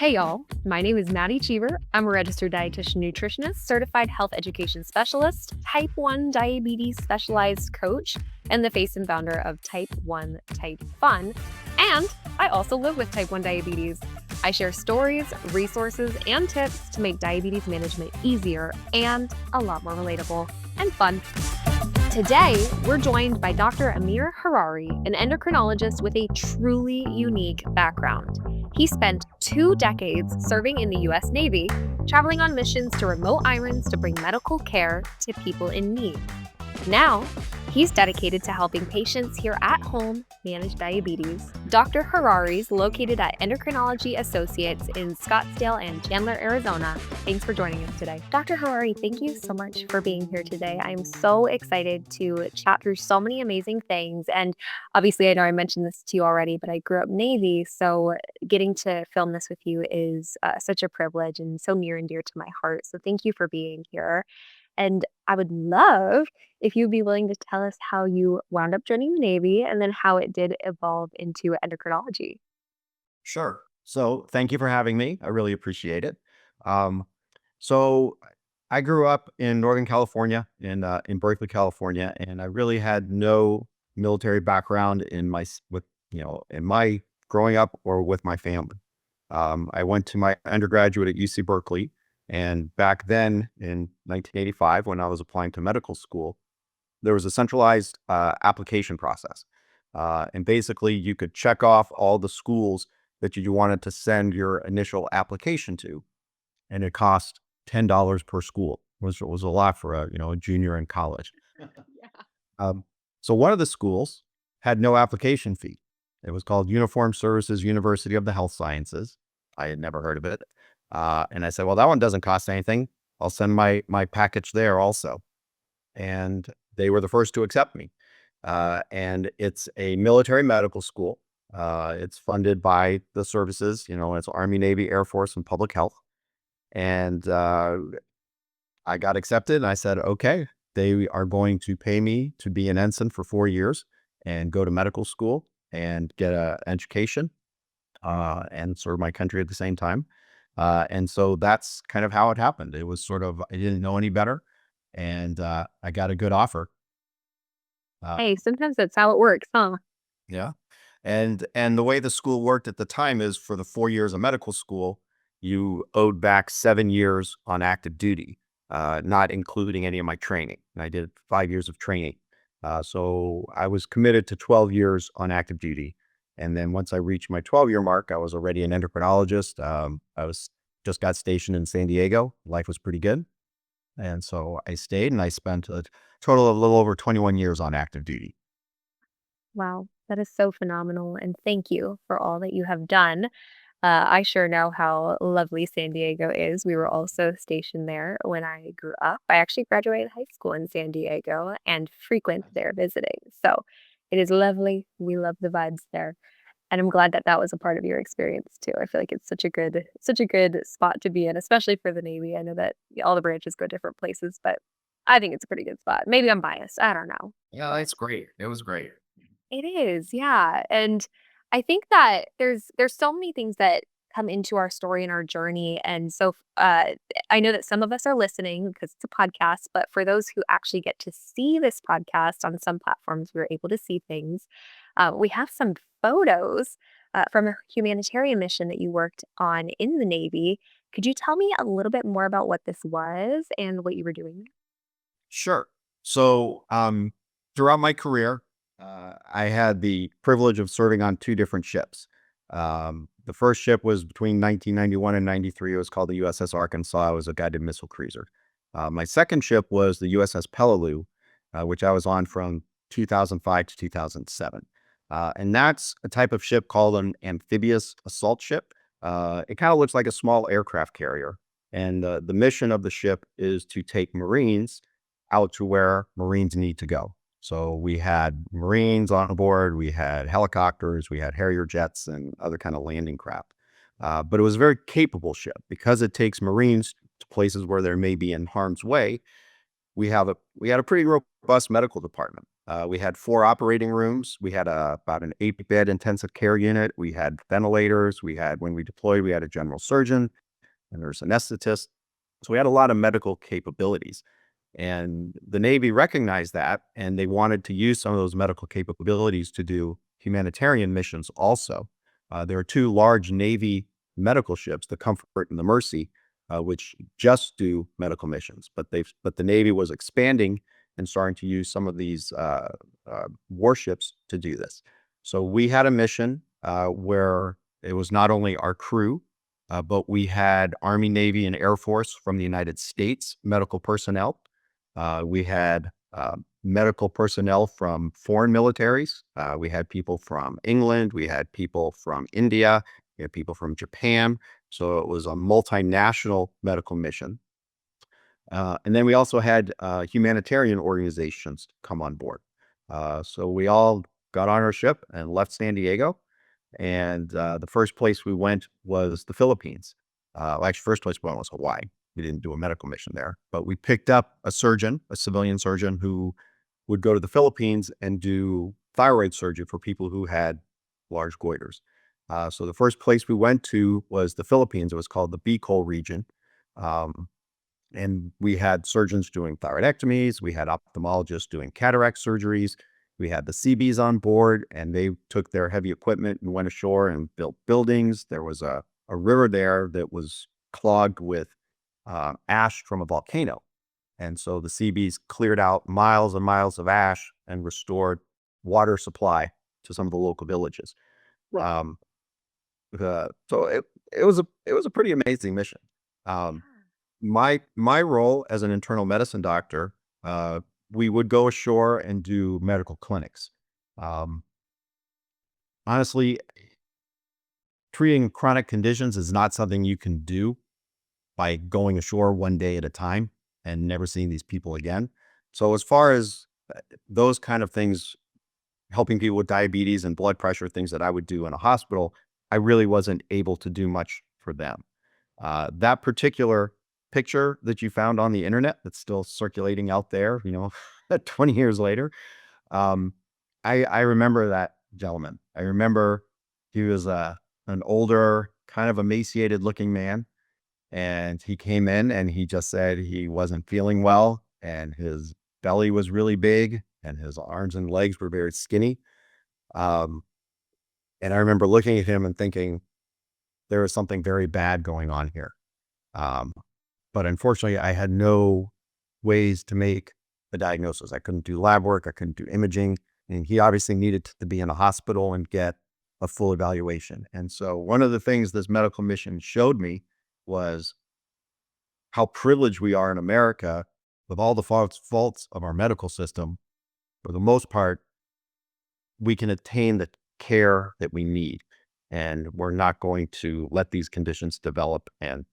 Hey y'all, my name is Madi Cheever. I'm a registered dietitian nutritionist, certified health education specialist, type 1 diabetes specialized coach, and the face and founder of Type 1 Type Fun. And I also live with type 1 diabetes. I share stories, resources, and tips to make diabetes management easier and a lot more relatable and fun. Today, we're joined by Dr. Amir Harari, an endocrinologist with a truly unique background. He spent 2 decades serving in the U.S. Navy, traveling on missions to remote islands to bring medical care to people in need. Now, he's dedicated to helping patients here at home manage diabetes. Dr. Harari's located at Endocrinology Associates in Scottsdale and Chandler, Arizona. Thanks for joining us today. Dr. Harari, thank you so much for being here today. I'm so excited to chat through so many amazing things. And obviously, I know I mentioned this to you already, but I grew up Navy, so getting to film this with you is such a privilege and so near and dear to my heart. So thank you for being here. And I would love if you'd be willing to tell us how you wound up joining the Navy and then how it did evolve into endocrinology. Sure. So thank you for having me. I really appreciate it. Um, so I grew up in Northern California, in Berkeley, California, and I really had no military background in in my growing up or with my family. I went to my undergraduate at UC Berkeley, and back then in 1985, when I was applying to medical school, there was a centralized application process. And basically, you could check off all the schools that you wanted to send your initial application to, and it cost $10 per school, which was a lot for a junior in college. Yeah. Um, so one of the schools had no application fee. It was called Uniformed Services University of the Health Sciences. I had never heard of it, and I said, "Well, that one doesn't cost anything. I'll send my package there also." And they were the first to accept me. And it's a military medical school. It's funded by the services, it's Army, Navy, Air Force, and Public Health. And I got accepted and I said, okay, they are going to pay me to be an ensign for 4 years and go to medical school and get an education and serve my country at the same time. And so that's kind of how it happened. It was sort of, I didn't know any better, and I got a good offer. Uh, Hey, sometimes that's how it works, huh? yeah. And the way the school worked at the time is for the 4 years of medical school, you owed back 7 years on active duty, not including any of my training. And I did 5 years of training. So I was committed to 12 years on active duty. And then once I reached my 12-year mark, I was already an endocrinologist. I was just got stationed in San Diego. Life was pretty good. And so I stayed and I spent a total of a little over 21 years on active duty. Wow, that is so phenomenal. And thank you for all that you have done. I sure know how lovely San Diego is. We were also stationed there when I grew up. I actually graduated high school in San Diego and frequent there visiting. So it is lovely. We love the vibes there. And I'm glad that that was a part of your experience too. I feel like it's such a good spot to be in, especially for the Navy. I know that all the branches go different places, but I think it's a pretty good spot. Maybe I'm biased. I don't know. Yeah, that's great. It was great. It is, yeah, and I think that there's so many things that come into our story and our journey, and so, I know that some of us are listening because it's a podcast, but for those who actually get to see this podcast on some platforms, we're able to see things. We have some photos, from a humanitarian mission that you worked on in the Navy. Could you tell me a little bit more about what this was and what you were doing? Sure. So, throughout my career, I had the privilege of serving on two different ships. The first ship was between 1991 and 93. It was called the USS Arkansas. It was a guided missile cruiser. My second ship was the USS Peleliu, which I was on from 2005 to 2007. And that's a type of ship called an amphibious assault ship. It kind of looks like a small aircraft carrier. And the mission of the ship is to take Marines out to where Marines need to go. So we had Marines on board, we had helicopters, we had Harrier jets and other kind of landing craft. But it was a very capable ship because it takes Marines to places where they may be in harm's way. We had a pretty robust medical department. We had 4 operating rooms. We had about an 8-bed intensive care unit. We had ventilators. When we deployed, we had a general surgeon, a nurse anesthetist. So we had a lot of medical capabilities. And the Navy recognized that, and they wanted to use some of those medical capabilities to do humanitarian missions also. There are 2 large Navy medical ships, the Comfort and the Mercy, which just do medical missions. But the Navy was expanding and starting to use some of these warships to do this. So we had a mission where it was not only our crew, but we had Army, Navy, and Air Force from the United States medical personnel. We had medical personnel from foreign militaries. We had people from England. We had people from India. We had people from Japan. So it was a multinational medical mission. And then we also had humanitarian organizations come on board. So we all got on our ship and left San Diego. And the first place we went was the Philippines. Actually, first place we went was Hawaii. We didn't do a medical mission there, but we picked up a surgeon, a civilian surgeon, who would go to the Philippines and do thyroid surgery for people who had large goiters. So the first place we went to was the Philippines. It was called the Bicol region. And we had surgeons doing thyroidectomies. We had ophthalmologists doing cataract surgeries. We had the CBs on board, and they took their heavy equipment and went ashore and built buildings. There was a river there that was clogged with ash from a volcano. And so the CBs cleared out miles and miles of ash and restored water supply to some of the local villages. Wow. Um, so it was a pretty amazing mission. My role as an internal medicine doctor, we would go ashore and do medical clinics. Um, Honestly, treating chronic conditions is not something you can do by going ashore one day at a time and never seeing these people again. So as far as those kind of things, helping people with diabetes and blood pressure, things that I would do in a hospital, I really wasn't able to do much for them. That particular picture that you found on the internet that's still circulating out there, 20 years later, um, I remember that gentleman. I remember he was an older, kind of emaciated looking man. And he came in and he just said he wasn't feeling well and his belly was really big and his arms and legs were very skinny. Um, and I remember looking at him and thinking there was something very bad going on here. Um, but unfortunately, I had no ways to make the diagnosis. I couldn't do lab work. I couldn't do imaging. And he obviously needed to be in a hospital and get a full evaluation. And so one of the things this medical mission showed me was how privileged we are in America with all the faults of our medical system. For the most part, we can attain the care that we need, and we're not going to let these conditions develop and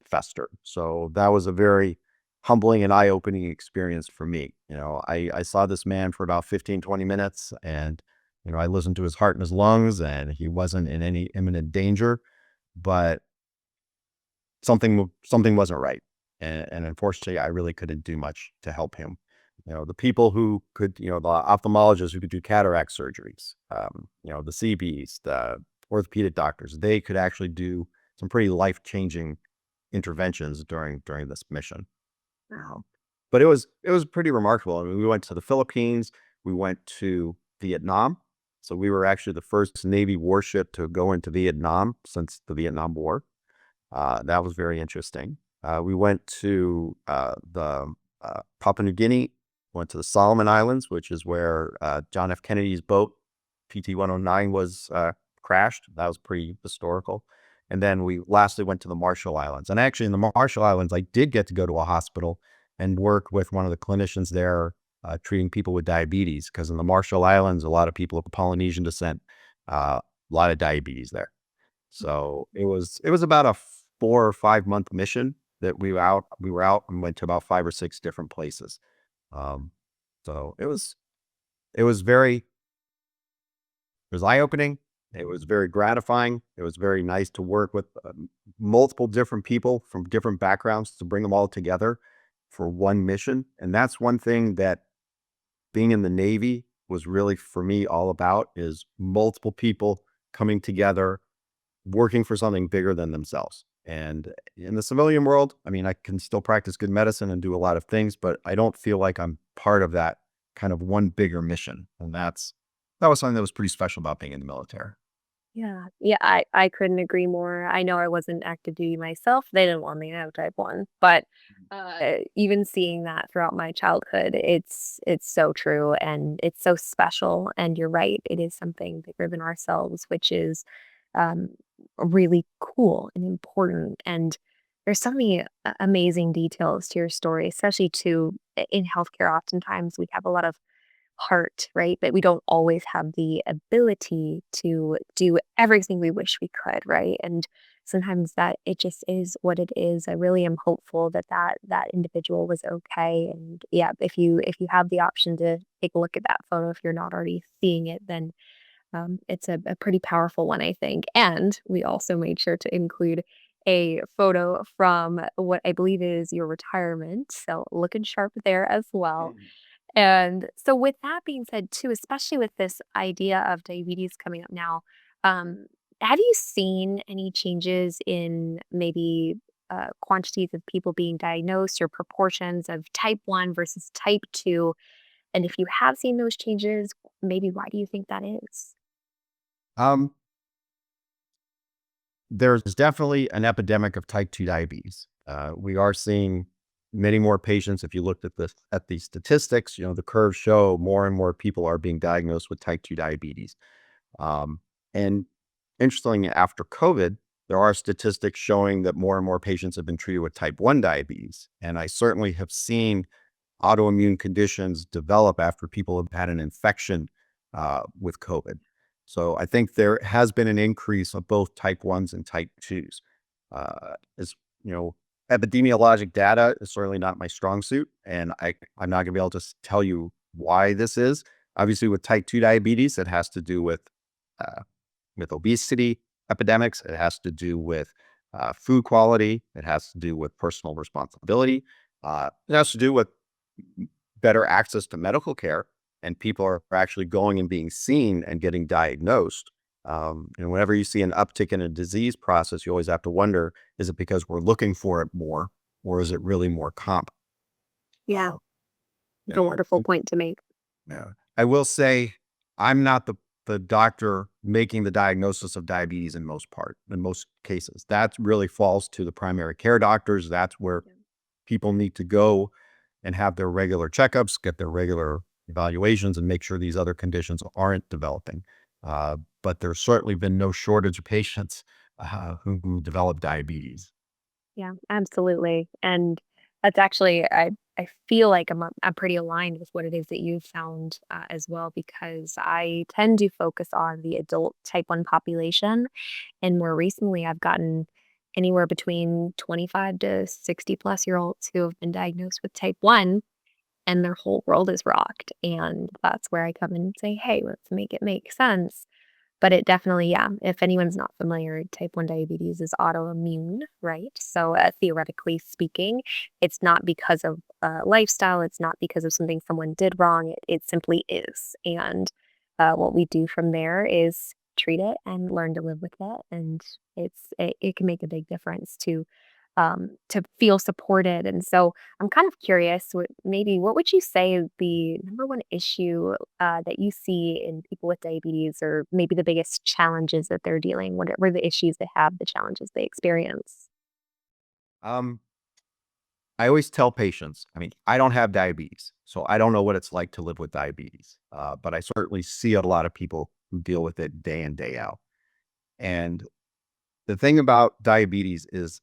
fester. So that was a very humbling and eye-opening experience for me. I saw this man for about 15, 20 minutes, and I listened to his heart and his lungs, and he wasn't in any imminent danger, but something wasn't right. And unfortunately, I really couldn't do much to help him. The people who could, the ophthalmologists who could do cataract surgeries, the CBs, the orthopedic doctors, they could actually do some pretty life-changing interventions during this mission. But it was pretty remarkable. I mean, we went to the Philippines, we went to Vietnam. So we were actually the first Navy warship to go into Vietnam since the Vietnam War. That was very interesting. We went to the Papua New Guinea, went to the Solomon Islands, which is where John F. Kennedy's boat, PT-109, was crashed. That was pretty historical. And then we lastly went to the Marshall Islands. And actually in the Marshall Islands, I did get to go to a hospital and work with one of the clinicians there treating people with diabetes, because in the Marshall Islands, a lot of people of Polynesian descent, a lot of diabetes there. So it was about a 4 or 5 month mission that we were out and went to about 5 or 6 different places. So it was eye-opening. It was very gratifying. It was very nice to work with multiple different people from different backgrounds to bring them all together for one mission. And that's one thing that being in the Navy was really for me all about is multiple people coming together, working for something bigger than themselves. And in the civilian world, I mean, I can still practice good medicine and do a lot of things, but I don't feel like I'm part of that kind of one bigger mission. And that was something that was pretty special about being in the military. Yeah. Yeah, I couldn't agree more. I know I wasn't active duty myself. They didn't want me to have type 1, but, even seeing that throughout my childhood, it's so true, and it's so special, and you're right, it is something bigger than ourselves, which is, um, really cool and important, and there's so many amazing details to your story, especially too in healthcare. Oftentimes, we have a lot of heart, right? But we don't always have the ability to do everything we wish we could, right? And sometimes that it just is what it is. I really am hopeful that that individual was okay. And yeah, if you have the option to take a look at that photo, if you're not already seeing it, then it's a pretty powerful one, I think. And we also made sure to include a photo from what I believe is your retirement. So looking sharp there as well. And so with that being said too, especially with this idea of diabetes coming up now, um, have you seen any changes in maybe quantities of people being diagnosed or proportions of type 1 versus type 2? And if you have seen those changes, maybe why do you think that is? Um, there's definitely an epidemic of type 2 diabetes. We are seeing many more patients. If you looked at the statistics, the curves show more and more people are being diagnosed with type 2 diabetes. And interestingly, after COVID, there are statistics showing that more and more patients have been treated with type 1 diabetes. And I certainly have seen autoimmune conditions develop after people have had an infection with COVID. So I think there has been an increase of both type 1s and type 2s. As you know, epidemiologic data is certainly not my strong suit, and I'm not going to be able to tell you why this is. Obviously, with type 2 diabetes, it has to do uh, with obesity epidemics. It has to do with food quality. It has to do with personal responsibility. It has to do with better access to medical care, and people are actually going and being seen and getting diagnosed. And whenever you see an uptick in a disease process, you always have to wonder, is it because we're looking for it more, or is it really more common? Yeah, it's Yeah. a wonderful point to make. Yeah. I will say I'm not the doctor making the diagnosis of diabetes in most cases. That really falls to the primary care doctors. That's where Yeah. people need to go and have their regular checkups, get their regular evaluations, and make sure these other conditions aren't developing. But there's certainly been no shortage of patients who develop diabetes. Yeah, absolutely. And that's actually I feel like I'm pretty aligned with what it is that you've found as well, because I tend to focus on the adult type 1 population, and more recently I've gotten anywhere between 25 to 60 plus year olds who have been diagnosed with type 1, and their whole world is rocked, and that's where I come in and say, "Hey, let's make it make sense." But it definitely, yeah, if anyone's not familiar, type 1 diabetes is autoimmune, right? So, theoretically speaking, it's not because of lifestyle, it's not because of something someone did wrong, it simply is. And what we do from there is treat it and learn to live with it. And it can make a big difference to feel supported. And so I'm kind of curious, what would you say is the number one issue that you see in people with diabetes, or maybe the biggest challenges that they're dealing? What are the issues they have, the challenges they experience? Um, I always tell patients, I mean, I don't have diabetes, so I don't know what it's like to live with diabetes. But I certainly see a lot of people who deal with it day in, day out. And the thing about diabetes is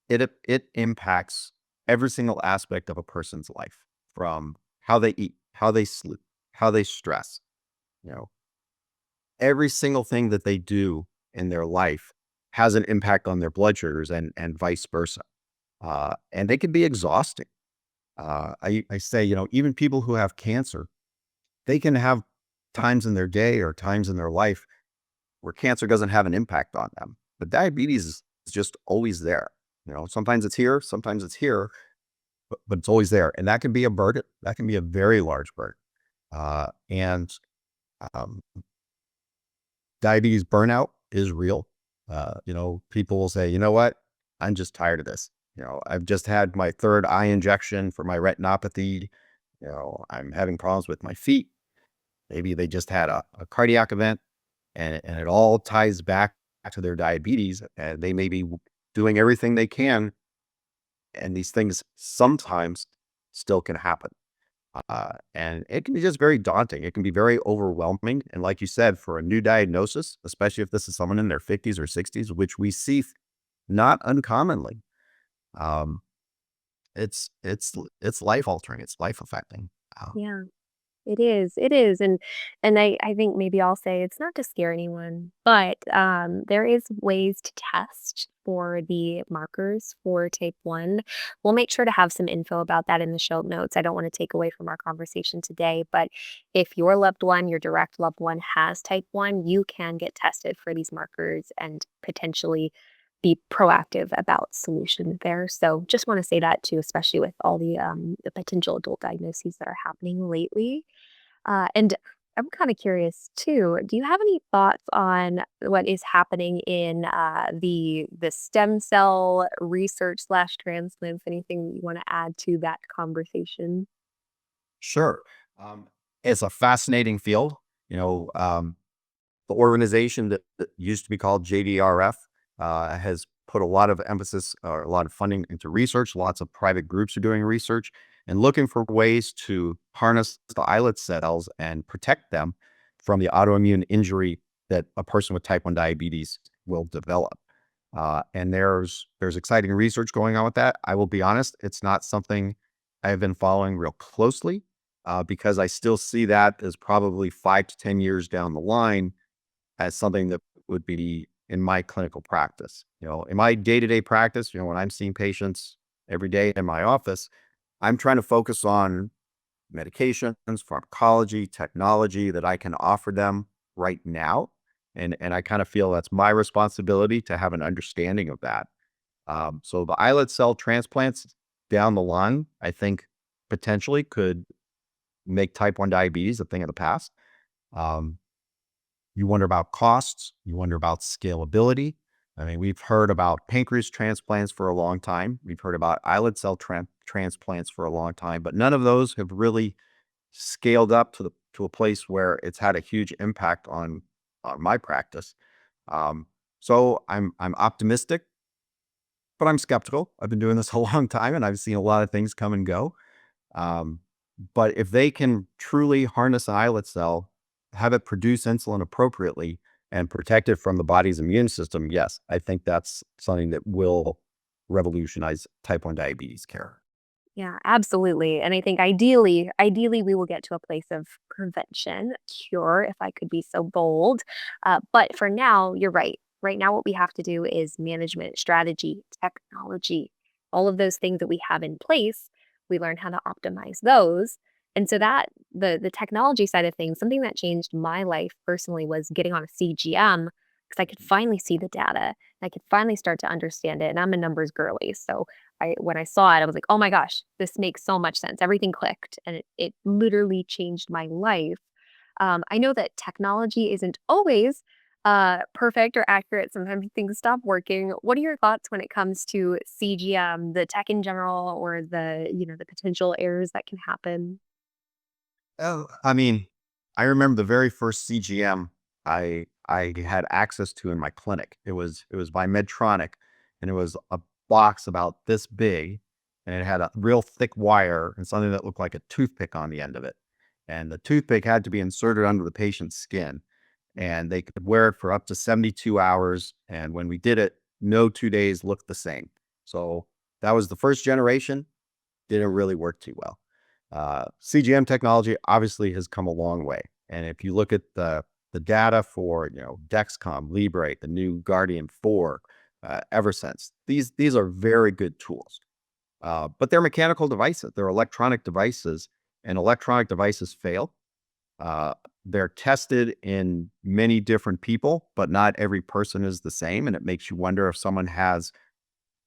it impacts every single aspect of a person's life, from how they eat, how they sleep, how they stress. You know, every single thing that they do in their life has an impact on their blood sugars, and vice versa. And they can be exhausting. I say, even people who have cancer, they can have times in their day or times in their life where cancer doesn't have an impact on them. But diabetes is just always there. Sometimes it's here, sometimes it's here, but it's always there. And that can be a burden. That can be a very large burden. And um, diabetes burnout is real. People will say, you know what? I'm just tired of this. I've just had my third eye injection for my retinopathy. I'm having problems with my feet. Maybe they just had a cardiac event, and it all ties back to their diabetes, and they may be doing everything they can, and these things sometimes still can happen. And it can be just very daunting. It can be very overwhelming. And like you said, for a new diagnosis, especially if this is someone in their 50s or 60s, which we see not uncommonly, um, it's life altering. It's life affecting. Yeah. It is, it is, and I think maybe I'll say it's not to scare anyone, but, there is ways to test for the markers for type 1. We'll make sure to have some info about that in the show notes. I don't wanna take away from our conversation today, but if your loved one, your direct loved one has type 1, you can get tested for these markers and potentially be proactive about solution there. So just wanna say that too, especially with all the potential adult diagnoses that are happening lately. And I'm kind of curious too. Do you have any thoughts on what is happening in the stem cell research slash transplants? Anything you want to add to that conversation? Sure. Um, it's a fascinating field. You know, the organization that used to be called JDRF has put a lot of emphasis or a lot of funding into research. Lots of private groups are doing research and looking for ways to harness the islet cells and protect them from the autoimmune injury that a person with type 1 diabetes will develop. And there's exciting research going on with that. I will be honest, it's not something I have been following real closely because I still see that as probably 5 to 10 years down the line as something that would be in my clinical practice. In my day-to-day practice, when I'm seeing patients every day in my office, I'm trying to focus on medications, pharmacology, technology that I can offer them right now. And I kind of feel that's my responsibility to have an understanding of that. So the islet cell transplants down the line, I think potentially could make type 1 diabetes a thing of the past. Um, you wonder about costs. You wonder about scalability. I mean, we've heard about pancreas transplants for a long time. We've heard about islet cell transplants for a long time, but none of those have really scaled up to a place where it's had a huge impact on my practice. Um, so I'm optimistic, but I'm skeptical. I've been doing this a long time, and I've seen a lot of things come and go. Um, but if they can truly harness an islet cell, have it produce insulin appropriately, and protect it from the body's immune system, yes, I think that's something that will revolutionize type 1 diabetes care. Yeah, absolutely. And I think ideally we will get to a place of prevention, cure, if I could be so bold. But for now, you're right. Right now, what we have to do is management, strategy, technology, all of those things that we have in place. We learn how to optimize those. And so that the technology side of things, something that changed my life personally was getting on a CGM because I could finally see the data. I could finally start to understand it. And I'm a numbers girly. So when I saw it, I was like, "Oh my gosh, this makes so much sense." Everything clicked, and it literally changed my life. I know that technology isn't always perfect or accurate. Sometimes things stop working. What are your thoughts when it comes to CGM, the tech in general, or the potential errors that can happen? Oh, I mean, I remember the very first CGM I had access to in my clinic. It was by Medtronic, and it was a box about this big, and it had a real thick wire and something that looked like a toothpick on the end of it. And the toothpick had to be inserted under the patient's skin, and they could wear it for up to 72 hours. And when we did it, no 2 days looked the same. So that was the first generation. Didn't really work too well. CGM technology obviously has come a long way, and if you look at the data for Dexcom, Libre, the new Guardian 4, Eversense, these are very good tools, but they're mechanical devices. They're electronic devices, and electronic devices fail. Uh, they're tested in many different people, but not every person is the same, and it makes you wonder if someone has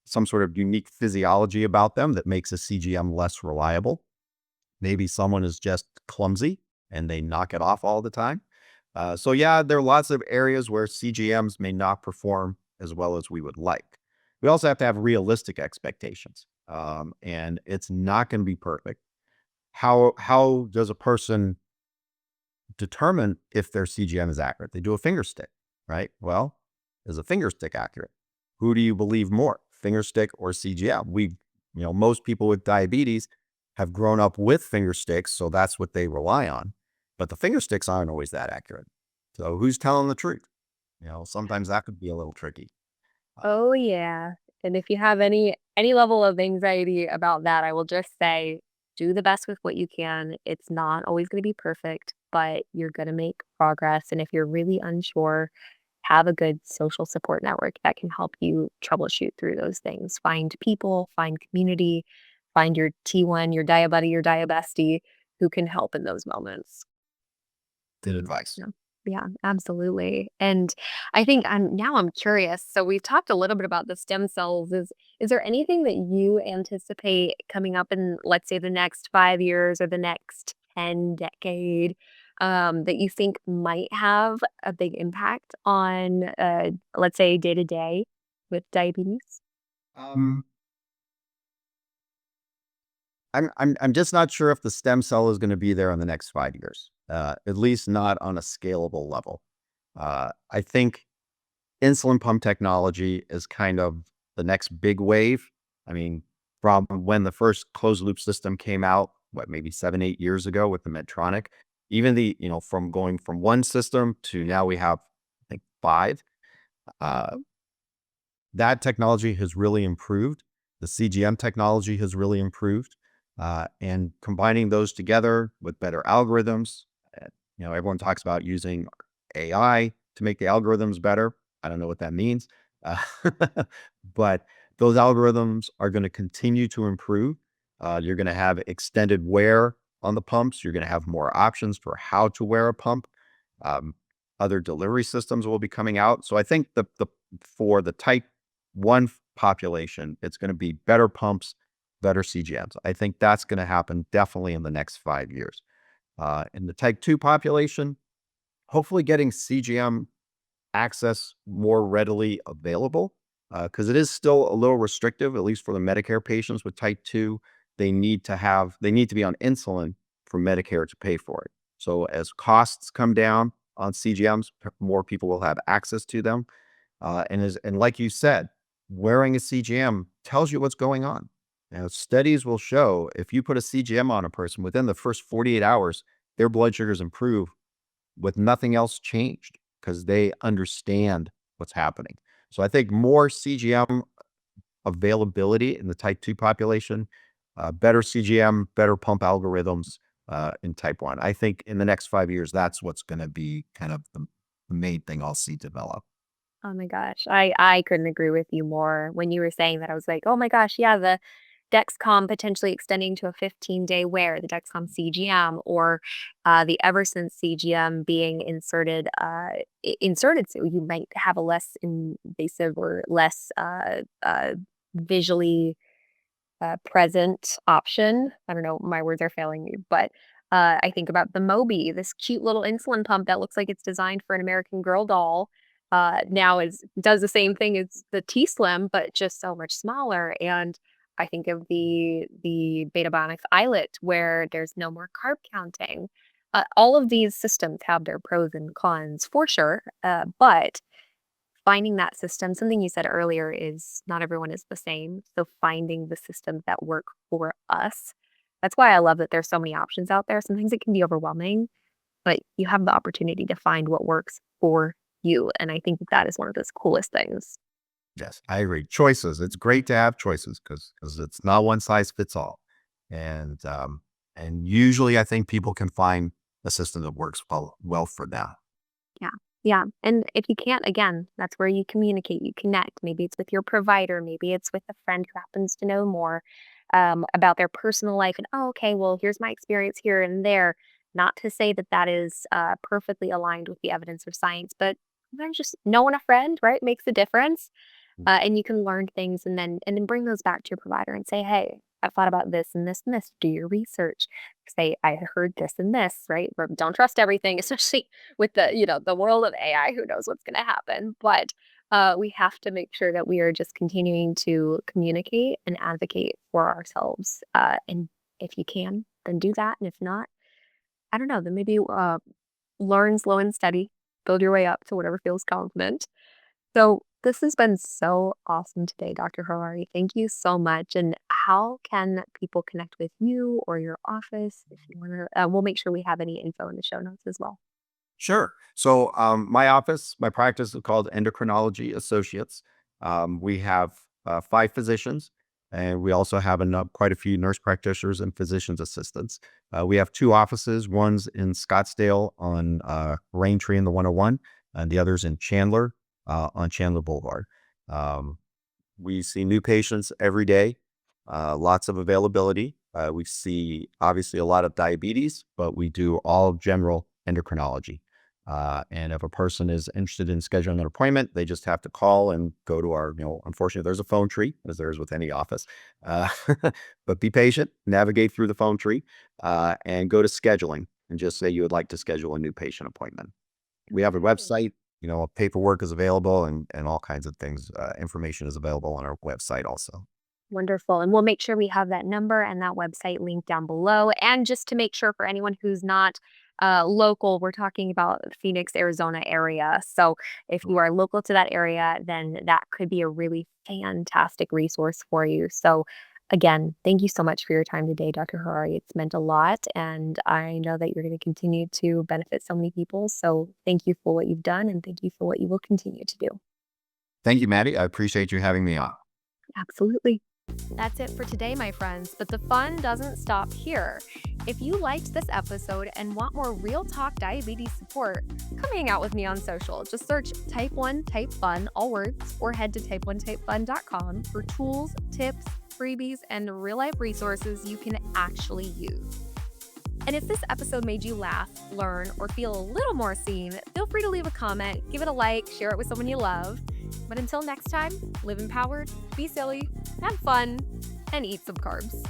some sort of unique physiology about them that makes a CGM less reliable. Maybe someone is just clumsy. and they knock it off all the time. So yeah, there are lots of areas where CGMs may not perform as well as we would like. We also have to have realistic expectations, and it's not going to be perfect. How does a person determine if their CGM is accurate? They do a finger stick, right? Well, is a finger stick accurate? Who do you believe more, finger stick or CGM? Most people with diabetes have grown up with finger sticks, so that's what they rely on. But the finger sticks aren't always that accurate. So who's telling the truth? Sometimes that could be a little tricky. Oh, yeah. And if you have any level of anxiety about that, I will just say, do the best with what you can. It's not always gonna be perfect, but you're gonna make progress, and if you're really unsure, have a good social support network that can help you troubleshoot through those things. Find people, find community, find your T1, your dia buddy, your dia bestie who can help in those moments. Good advice. Yeah. Yeah, absolutely. And I think I'm curious. So we've talked a little bit about the stem cells. Is there anything that you anticipate coming up in, let's say, the next 5 years or the next 10 decade, that you think might have a big impact on, let's say, day to day with diabetes? Um, I'm just not sure if the stem cell is going to be there in the next 5 years. At least not on a scalable level. I think insulin pump technology is kind of the next big wave. I mean, from when the first closed loop system came out, what, maybe 7, 8 years ago with the Medtronic, even from going from one system to now we have, I think, five. Uh, Mhm. that technology has really improved. The CGM technology has really improved. And combining those together with better algorithms, everyone talks about using AI to make the algorithms better. I don't know what that means. Uh, but those algorithms are going to continue to improve. You're going to have extended wear on the pumps. You're going to have more options for how to wear a pump. Um, Other delivery systems will be coming out. So I think the for the type 1 population, it's going to be better pumps, better CGMs. I think that's going to happen definitely in the next 5 years. In the type 2 population, hopefully getting CGM access more readily available, because it is still a little restrictive, at least for the Medicare patients with type 2. They need to be on insulin for Medicare to pay for it. So as costs come down on CGMs, more people will have access to them. And like you said, wearing a CGM tells you what's going on. Now, studies will show if you put a CGM on a person within the first 48 hours, their blood sugars improve with nothing else changed because they understand what's happening. So I think more CGM availability in the type 2 population, better CGM, better pump algorithms in type 1. I think in the next 5 years, that's what's going to be kind of the main thing I'll see develop. Oh my gosh, I couldn't agree with you more. When you were saying that, I was like, "Oh my gosh, yeah, the Dexcom potentially extending to a 15-day wear, the Dexcom CGM, or the Eversense CGM being inserted so you might have a less invasive or less visually present option. I don't know, my words are failing me, but I think about the Mobi, this cute little insulin pump that looks like it's designed for an American Girl doll. Now is does the same thing as the T Slim, but just so much smaller. And I think of the Beta Bionics iLet, where there's no more carb counting. All of these systems have their pros and cons for sure, but finding that system, something you said earlier is not everyone is the same. So finding the systems that work for us. That's why I love that there's so many options out there. Sometimes it can be overwhelming, but you have the opportunity to find what works for you. And I think that that is one of those coolest things. Yes, I agree. Choices. It's great to have choices because it's not one size fits all. And usually I think people can find a system that works well for them. Yeah. Yeah. And if you can't, again, that's where you communicate, you connect. Maybe it's with your provider, maybe it's with a friend who happens to know more about their personal life. And, oh, okay, well, here's my experience here and there. Not to say that that is perfectly aligned with the evidence or science, but then just knowing a friend, right, makes a difference. And you can learn things and then bring those back to your provider and say, hey, I've thought about this and this and this. Do your research. Say, I heard this and this, right? Don't trust everything, especially with the world of AI. Who knows what's going to happen? But we have to make sure that we are just continuing to communicate and advocate for ourselves. And if you can, then do that. And if not, I don't know, then maybe learn slow and steady, build your way up to whatever feels confident. So this has been so awesome today, Dr. Harari. Thank you so much. And how can people connect with you or your office if you want to? We'll make sure we have any info in the show notes as well. Sure. So my office, my practice is called Endocrinology Associates. We have 5 physicians, and we also have quite a few nurse practitioners and physician's assistants. We have 2 offices. One's in Scottsdale on Raintree in the 101, and the other's in Chandler on Chandler Boulevard. Um, we see new patients every day, lots of availability. We see obviously a lot of diabetes, but we do all general endocrinology. And if a person is interested in scheduling an appointment, they just have to call and go to our, unfortunately, there's a phone tree, as there is with any office. Uh, but be patient, navigate through the phone tree, and go to scheduling and just say you would like to schedule a new patient appointment. We have a Okay. website, paperwork is available and all kinds of things. Information is available on our website also. Wonderful. And we'll make sure we have that number and that website link down below. And just to make sure for anyone who's not local, we're talking about the Phoenix, Arizona area. So if you are local to that area, then that could be a really fantastic resource for you. So again, thank you so much for your time today, Dr. Harari. It's meant a lot. And I know that you're going to continue to benefit so many people. So thank you for what you've done and thank you for what you will continue to do. Thank you, Maddie. I appreciate you having me on. Absolutely. That's it for today, my friends, but the fun doesn't stop here. If you liked this episode and want more real talk diabetes support, come hang out with me on social. Just search Type 1 Type Fun, all words, or head to type1typefun.com for tools, tips, freebies, and real life resources you can actually use. And if this episode made you laugh, learn, or feel a little more seen, feel free to leave a comment, give it a like, share it with someone you love. But until next time, live empowered, be silly, have fun, and eat some carbs.